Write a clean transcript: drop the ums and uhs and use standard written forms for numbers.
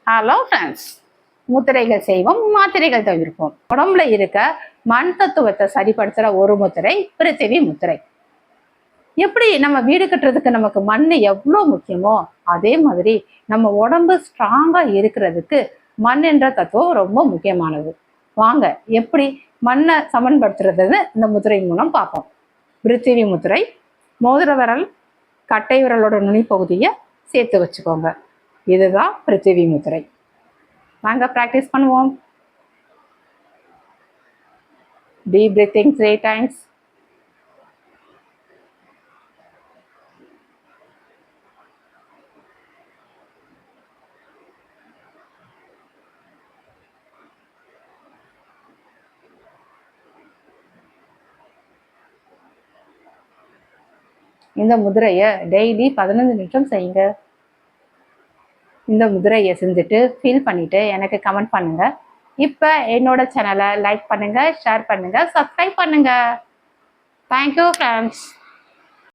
Hello friends, முத்திரைகள் செய்வோம், மாத்திரைகள் தவிர்ப்போம். உடம்புல இருக்க மண் தத்துவத்தை சரிப்படுத்துற ஒரு முத்திரை பிருத்திவி முத்திரை. எப்படி நம்ம வீடு கட்டுறதுக்கு நமக்கு மண் எவ்வளோ முக்கியமோ அதே மாதிரி நம்ம உடம்பு ஸ்ட்ராங்கா இருக்கிறதுக்கு மண் என்ற தத்துவம் ரொம்ப முக்கியமானது. வாங்க எப்படி மண்ணை சமன்படுத்துறதுன்னு இந்த முத்திரை மூலம் பார்ப்போம். பிருத்திவி முத்திரை, மோதிர விரல் கட்டை விரலோட நுனி பகுதியை சேர்த்து வச்சுக்கோங்க. இதுதான் பிருத்திவி முத்திரை. வாங்க ப்ராக்டிஸ் பண்ணுவோம். Deep breathing 3 times. இந்த முதிரையை டெய்லி 15 நிமிஷம் செய்யுங்க. இந்த முதிரையை செஞ்சுட்டு ஃபீல் பண்ணிட்டு எனக்கு கமெண்ட் பண்ணுங்க. இப்போ என்னோட சேனலை லைக் பண்ணுங்க, ஷேர் பண்ணுங்க, சப்ஸ்கிரைப் பண்ணுங்க. Thank you friends.